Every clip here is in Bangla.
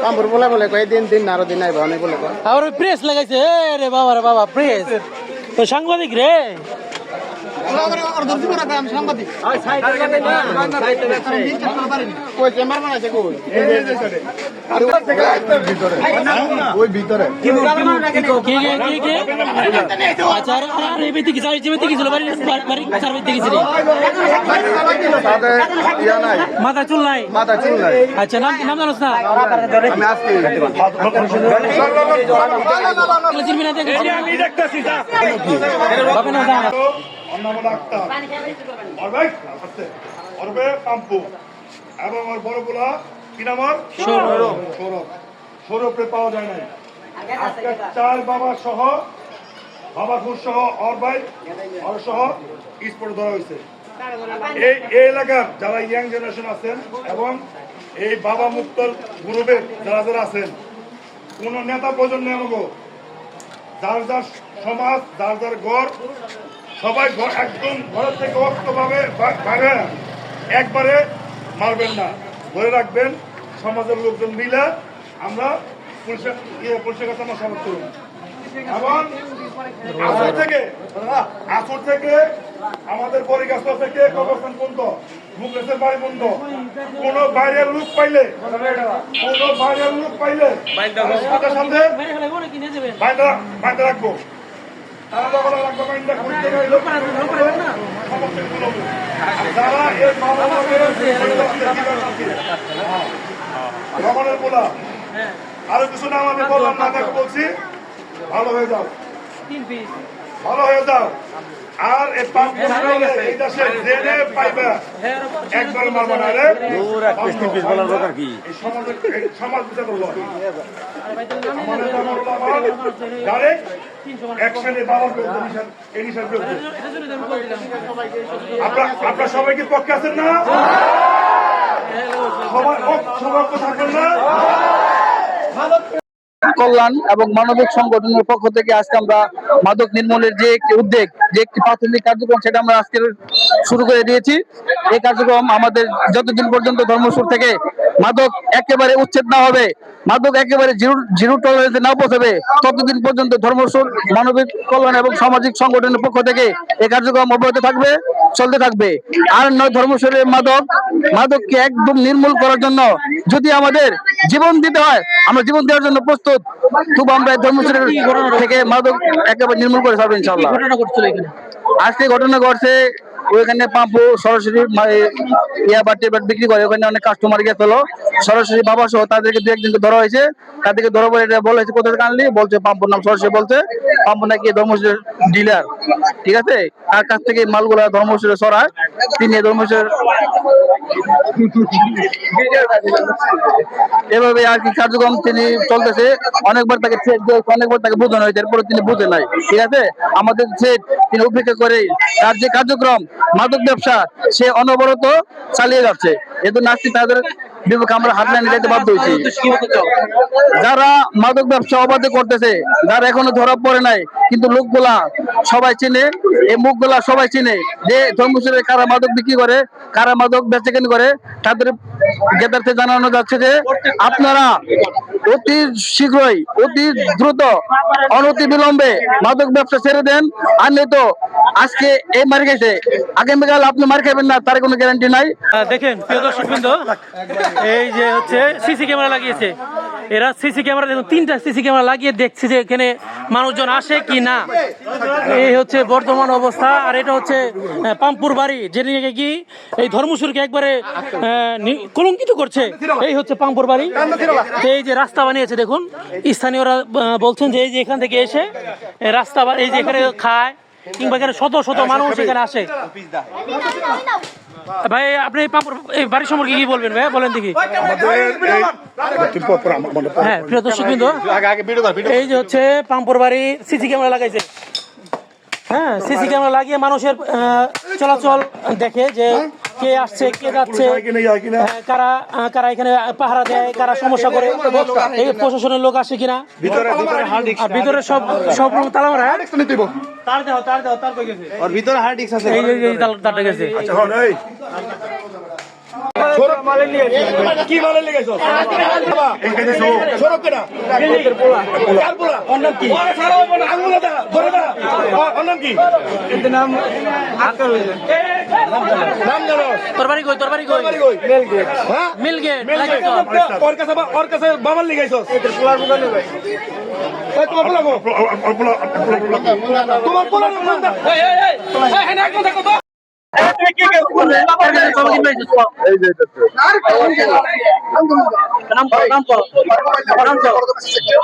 পাম্পুর বলে বলে কয় দিন আরো দিন আইব অনেক বলে কয় আর প্রেস লাগাইছে রে বাবা প্রেস তো সাংবাদিক রে মাথা চুল নাই আচ্ছা নাম জানোস না চিনবি না এবং ওর বড় গোলা কি নাম সৌরভে পাওয়া যায় নাই। আজকে চার বাবা সহ বাবা খুর সহ ওর ভাই ওর সহ স্পট ধরা হয়েছে। এই এলাকার যারা ইয়াং জেনারেশন আছেন এবং এই বাবা মুক্তর গ্রুপের যারা আছেন কোন নেতা প্রজন্ম আমাকে যার যার সমাজ যার যার ঘর সবাই একদম ঘরের থেকে অক্তভাবে ভাগে একবারে মারবেন না, ধরে রাখবেন। সমাজের লোকজন মিলে আমরা পুলিশের কাছে আমরা সমাজ করব এবং আসর থেকে আমাদের পরিগাছা থেকে কবরস্থান পর্যন্ত মুখলেসের বাড়ি পর্যন্ত কোন বাইরের লোক পাইলে সাথে সাথে বাইরে রাখবো। আরো কিছু নাম আমি বললাম না, তাকে বলছি ভালো হয়ে যাও, ভালো হয়ে যাও। আর এই পাইবা একবার মারবা না রে, সমাজ বিচার করবো আপনার সবাই কি পক্ষে আছেন না? সবার থাকবেন না? কল্যাণ এবং মানবিক সংগঠনের পক্ষ থেকে আজকে আমরা মাদক নির্মূলের যে একটি উদ্যোগ, যে একটি প্রাথমিক কার্যক্রম, সেটা আমরা আজকে শুরু করে দিয়েছি। এই কার্যক্রম আমাদের যতদিন পর্যন্ত ধর্মসুর থেকে মাদক একেবারে উচ্ছেদ না হবে, মাদক একেবারে জিরো টলারেন্সে না পৌঁছাবে, ততদিন পর্যন্ত ধর্মসুর মানবিক কল্যাণ এবং সামাজিক সংগঠনের পক্ষ থেকে এই কার্যক্রম অব্যাহত থাকবে, চলতে থাকবে। আর নয়, ধর্মসুরের মাদককে একদম নির্মূল করার জন্য যদি আমাদের জীবন দিতে হয়, আমরা জীবন দেওয়ার জন্য প্রস্তুত। তবু আমরা ধর্মসুরের থেকে মাদক একেবারে নির্মূল করে ছাড়বো ইনশাআল্লাহ। আজকে ঘটনা ঘটছে ওইখানে পাম্পু সরাসরি বিক্রি করে, ওখানে অনেক কাস্টমার গেছিল, সরাসরি বাবা সহ তাদেরকে দু একদিনকে ধরা হয়েছে। তাদেরকে ধরা পরে এটা বলা হয়েছে কোথা থেকে আনলি, বলছে পাম্পুর নাম সরাসরি বলছে পাম্পু নাকি ধর্মসুরের ডিলার, ঠিক আছে। তার কাছ থেকে মালগুলা ধর্মসুরে সরায়, তিনি ধর্মসুরের এভাবে আর কি কার্যক্রম তিনি চলতেছে। অনেকবার তাকে অনেকবার তাকে বোঝানো হয়েছে, এরপরে তিনি বুঝে নাই, ঠিক আছে। আমাদের তিনি উপেক্ষা করে তার যে কার্যক্রম মাদক ব্যবসা সে অনবরত চালিয়ে যাচ্ছে। এজন্য আজকে তাদের বিপক্ষে আমরা হাতলাইনে যেতে বাধ্য হয়েছি। যারা মাদক ব্যবসা অবাধে করতেছে, যারা এখনো ধরা পড়ে নাই, কিন্তু লোকগুলা সবাই চিনে, এই মুখগুলা সবাই চিনে যে ধর্মসুরে কারা মাদক বিক্রি করে, কারা মাদক বেচাকেনি করে। তাদের জ্ঞাতার্থে জানানো যাচ্ছে যে আপনারা অতি শীঘ্রই, অতি দ্রুত, অনতি বিলম্বে মাদক ব্যবসা ছেড়ে দেন। আর নেই তো আজকে এই মার গেছে, আগামীকাল আপনি মার খাবেন না, তার কোনো গ্যারান্টি নাই। দেখেন প্রিয় দর্শকবৃন্দ, এই যে হচ্ছে সিসি ক্যামেরা লাগিয়েছে, এরা সিসি ক্যামেরা দেখুন 3টা সিসি ক্যামেরা লাগিয়ে দেখছে যে এখানে মানুষজন আসে কি না। এই হচ্ছে বর্তমান অবস্থা। আর এটা হচ্ছে পাম্পুর বাড়ি, যে নিয়ে কি এই ধর্মসুরকে একবারে কলঙ্কিত করছে। এই হচ্ছে পাম্পুর বাড়ি। এই যে রাস্তা বানিয়েছে দেখুন, স্থানীয়রা বলছেন যে এই যে এখান থেকে এসে রাস্তা, এই যে এখানে খায় কিংবা এখানে শত শত মানুষ এখানে আসে। ভাই আপনি এই বাড়ির সম্পর্কে কি বলবেন ভাই, বলেন দেখি। হ্যাঁ প্রিয় দর্শকবৃন্দ, এই যে হচ্ছে পাম্পুর বাড়ি, সিসি ক্যামেরা লাগাইছে। হ্যাঁ, সিসি ক্যামেরা লাগিয়ে মানুষের চলাচল দেখে যে কে আসছে কে যাচ্ছে, কারা কারা এখানে পাহারা দেয়, কারা সমস্যা করে, এই প্রশাসনের লোক আসে কিনা। ভিতরে সব তালা মারা, তার দাও তার কই গেছে, ওর ভিতরে হার্ড ডিস্ক আছে, এই তারটা গেছে। কি মালে লেগেছ সড়ক কেনা ওর নাম কি আঙুলে দা ধরে না ওর নাম কি নাম জানো তোর বাড়ি কই হ্যাঁ মিলগেট ওর কাছে বাবার লেগেছ তোমার পোলা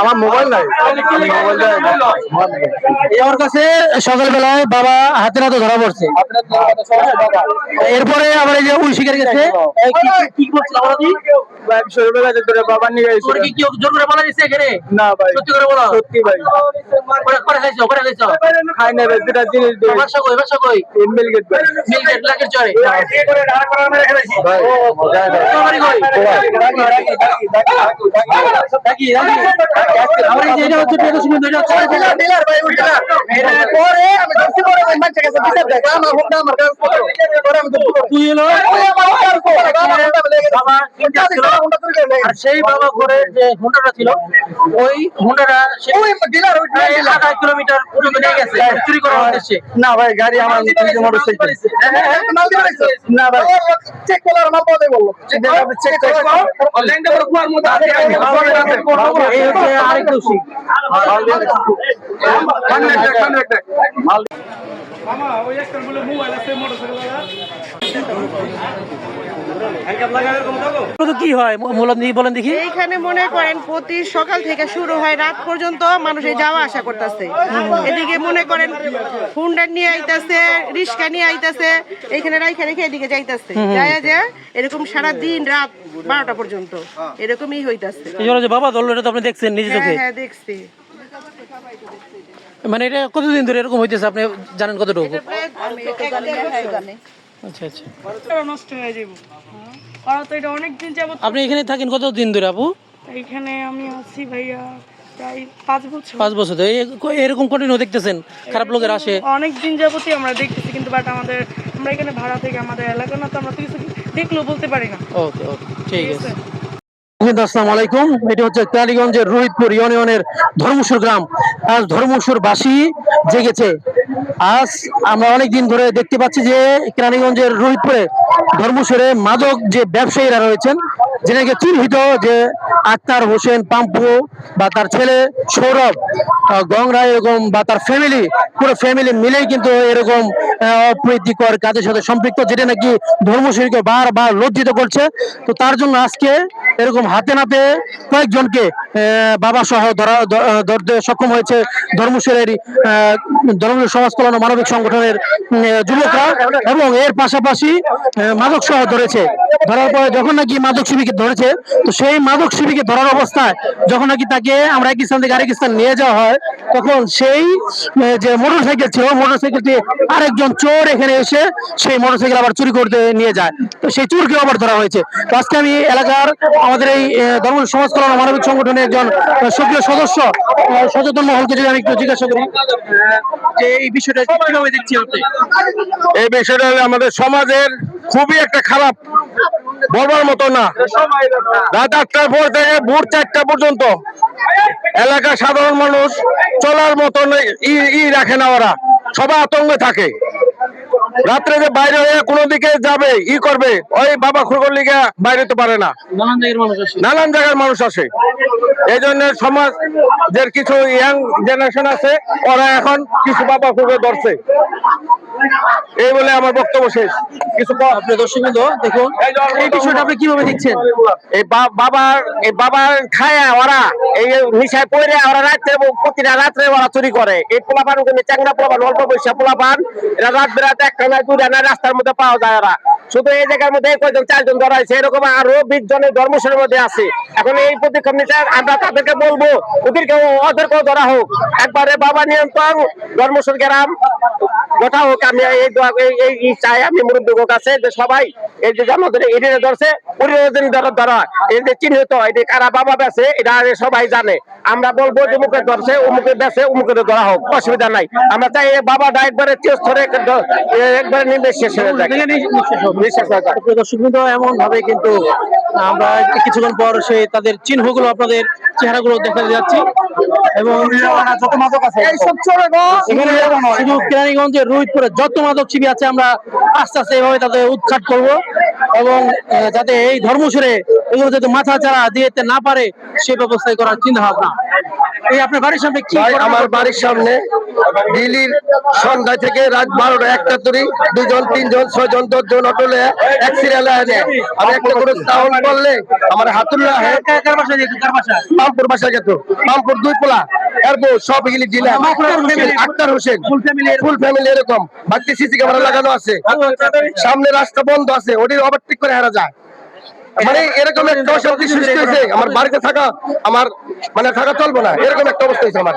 আমার মোবাইল নাই ওর কাছে সকালবেলায় বাবা হাতে নাতে ধরা পড়ছে এরপরে আবার এই যে উল শিকার গেছে কি করছিল বাবা নিয়ে তোর কি জোর করে বলা দিচ্ছে এখানে না ভাই সত্যি করে বলো সত্যি ভাই করে খাইছো খাই না ভাই যেটা জিনিস দিয়ে বাসা কই মিলগেট ভাই মিলগেট লাগের চরে ভাই তোর বাড়ি কই ডাকি আমার এই যে এটা হচ্ছে পেটো সিমেন্ট এটা হচ্ছে ডিলার ভাই উল্টা এটা পরে আমি দর্শি করে ভাই মানছে কাছে বিচার দেখ আমার হুন্ডা আমার কাছে পরে আমি দর্শি করে তুই এলো বাবা চিন্তা ছিল আর সেই বাবা ঘরে যে হুন্ডাটা ছিল ওই হুন্ডাটা ওই ডিলার ওই আধা কিলোমিটার পর্যন্ত নিয়ে গেছে চুরি করার উদ্দেশ্যে না ভাই গাড়ি আমার নিজে মোটরসাইকেল না ভাই চেক করার না পদে বললো চেক করে ল্যান্ডে করে কুয়ার মধ্যে আছে এই হচ্ছে আরেক দোষী মামা ওই একটা বলে মোবাইল আছে মোটরসাইকেল কি হয় মূলত বলেন দেখি এইখানে মনে করেন প্রতি সকাল থেকে শুরু হয় রাত পর্যন্ত মানুষে যাওয়া আসা করতেছে এদিকে মনে করেন হুন্ডা নিয়ে আইতাছে রিক্সা নিয়ে আইতাছে এইখানে রাইখা রেখে এদিকে যাইতাছে যায় যে এরকম সারা দিন রাত 12টা পর্যন্ত এরকমই হইতাছে এই যে বাবা ধরলো এটা তো আপনি দেখছেন নিজে চোখে হ্যাঁ দেখছি মানে এটা কতদিন ধরে এরকম হইতেছে আপনি জানেন কতটুকু আচ্ছা আচ্ছা নষ্ট হয়ে যাব ওরা তো এটা অনেকদিন যাবত আপনি এখানে থাকেন কতদিন ধরে আপু এইখানে আমি আছি ভাইয়া প্রায় 5 বছর 5 বছর ধরে এরকম কন্টিনিউ দেখতেছেন খারাপ লোকের আসে অনেক দিন যাবতই আমরা দেখতেছি কিন্তু বাট আমরা এখানে ভাড়া থেকে আমাদের এলাকা না তো আমরা তো কিছু দেখলেও বলতে পারি না ওকে ওকে ঠিক আছে আসসালামু আলাইকুম এটা হচ্ছে কেরানীগঞ্জের রোহিতপুর ইউনিয়নের ধর্মসুর গ্রাম আজ ধর্মসুর বাসী জেগেছে আজ আমরা অনেক দিন ধরে দেখতে পাচ্ছি যে কেরানীগঞ্জের রোহিতপুরে ধর্মসুরে মাদক যে ব্যবসায়ীরা রয়েছেন যেটাকে চিহ্নিত যে আক্তার হোসেন পাম্পু বা তার ছেলে সৌরভ গংরা এরকম বা তার ফ্যামিলি পুরো ফ্যামিলি মিলেই কিন্তু এরকম অপ্রীতিকর কাজের সাথে সম্পৃক্ত যেটা নাকি ধর্মসুরকে বারবার লজ্জিত করছে তো তার জন্য আজকে এরকম হাতে নাতে কয়েকজনকে বাবা সহ ধরতে সক্ষম হয়েছে ধর্মসুরের ধর্মসুর সমাজ কল্যাণ ও মানবিক সংগঠনের যুবকরা এবং এর পাশাপাশি মাদক সহ ধরেছে ধরার পরে যখন নাকি মাদক শিবিকে ধরেছে তো সেই মাদক শিবিকে ধরার অবস্থায় যখন নাকি তাকে আমরা এক স্থান থেকে আরেক স্থান নিয়ে যাওয়া হয় তখন সেই যে মোটরসাইকেল ছিল মোটরসাইকেলটি আরেকজন চোর এখানে এসে সেই মোটরসাইকেল আবার চুরি করতে নিয়ে যায় তো সেই চোরকে আবার ধরা হয়েছে তো আজকে আমি এলাকার আমাদের এই ধর্মসুর সমাজ কল্যাণ ও মানবিক সংগঠনের একজন সক্রিয় সদস্য সচেতন মহলকে যদি আমি একটু জিজ্ঞাসা করি যে এই বিষয়টা কিভাবে দেখছি আপনি এই বিষয়টা হলো আমাদের সমাজের খুবই একটা খারাপ বলবার মতো না রাত 8টার পর থেকে ভোর 4টা পর্যন্ত এলাকার সাধারণ মানুষ চলার মতন ই রাখে না ওরা সবাই আতঙ্কে থাকে রাত্রে যে বাইরে হয়ে কোনো দিকে যাবে ই করবে ওই বাবা খুরগোর লিগে বাইরে তো পারে না নানান জায়গার মানুষ আসে এই জন্য সমাজের কিছু ইয়াং জেনারেশন আছে ওরা এখন কিছু বাবা খুরগো ধরছে এই বলে আমার বক্তব্য শেষ কিছু আপনি দর্শকবৃন্দ দেখুন এই বিষয়টা আপনি কিভাবে দেখছেন এই বাবার খায়া ওরা এই নিশায় পড়ে ওরা রাত্রে প্রতিটা রাত্রে ওরা চুরি করে এই পোলাপান চাঙ্গা পোলাপান অল্প পয়সা পোলাপান এরা রাত বেড়াতে একটা না দুটা না রাস্তার মধ্যে পাওয়া যায় ওরা শুধু এই জায়গার মধ্যে কয়জন 4 জন ধরা হয়েছে এরকম আরো 20 জনের ধর্মসুরের মধ্যে আছে এখন এই প্রতিক্ষণ নিতে আমরা তাদেরকে বলবো ওদেরকেও ধরা হোক একবারে বাবা নিয়ন্ত্রণ ধর্মসুর গ্রাম গোটা হোক। আমি এই চাই আমি মুরব্বীর কাছে যে সবাই এই যে আমাদের এটারে ধরছে ধরা এই যে চিহ্নিত এটা কারা বাবা বেছে এটা সবাই জানে। আমরা বলবো যে মুখে ধরছে অমুকে বেছে অমুকে ধরা হোক, অসুবিধা নাই। আমরা চাই এই বাবাটা একবারে চিরস্তরে একবারে নির্বিশেষ হয়ে যায়, নিঃশেষ হয়ে যায়। দর্শক বিন্দু এমন ভাবে কিন্তু আমরা কিছুক্ষণ পর সেই তাদের চিহ্নগুলো আপনাদের চেহারাগুলো দেখা যাচ্ছি এবং যত মাদক আছে এখানে শুধু কেরানীগঞ্জের রোহিতপুরে যত মাদক শিবির আছে আমরা আস্তে আস্তে এভাবে তাদের উৎখাত করব এবং যাতে এই ধর্মসুরে এগুলো যাতে মাথা চাড়া দিতে না পারে সে ব্যবস্থায় করার চিন্তা ভাবনা। এই আপনার বাড়ির সামনে কি? আমার বাড়ির সামনে দিল্লির সন্ধ্যা থেকে রাত 12টা 1টা তরি 2 জন 3 জন 6 জন 10 জন অটোলে এক সিরিয়ালে আছে। আমি একটা করে সাউন্ড করলে আমার হাতুল্লা পাম্পুর বাসা গেত পাম্পুর 2 পোলা এরপর সব গিলি দিলে আক্তার হোসেন ফুল ফ্যামিলি এরকম বাকি সিসি ক্যামেরা লাগানো আছে, সামনে রাস্তা বন্ধ আছে, ওটি ওভারটেক করে হারা যায়। মানে এরকম একটা অশান্তি সৃষ্টি হয়েছে আমার বাড়িতে থাকা, আমার মানে থাকা চলবো না, এরকম একটা অবস্থা হয়েছে আমার।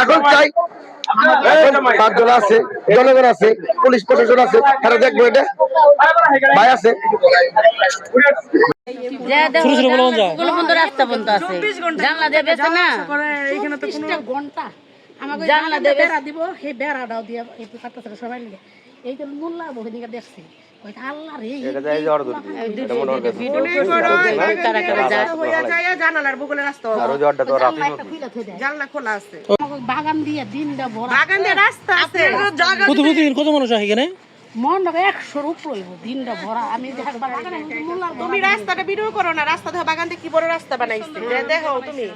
এখন চাই 5 জন আছে, জনগণ আছে, পুলিশ প্রশাসন আছে, তারা দেখবো এটা ভাই আছে। রাস্তা বন্ধ আছে, জানলা দেবে না এখানে তো কোনো ঘন্টা আমাকে জানলা দেবে বেড়া দিব, সেই বেড়াটাও দিয়ে একটু কাটতেছে সবাই মিলে। এই যে মোল্লা বহিনীকে দেখছি আল্লাহ রে জানালার বগলে রাস্তা জানলা খোলা আছে, বাগান দিয়ে দিনটা ভরা, বাগান দিয়ে রাস্তা আছে। প্রতিদিন কত মানুষ আসে এখানে? মন 100-র উপরে দিনটা ভরা। আমি তুমি রাস্তাটা ভিডিও করো না, রাস্তা দেখো বাগান থেকে কি বড় রাস্তা বানাইছে দেখো তুমি।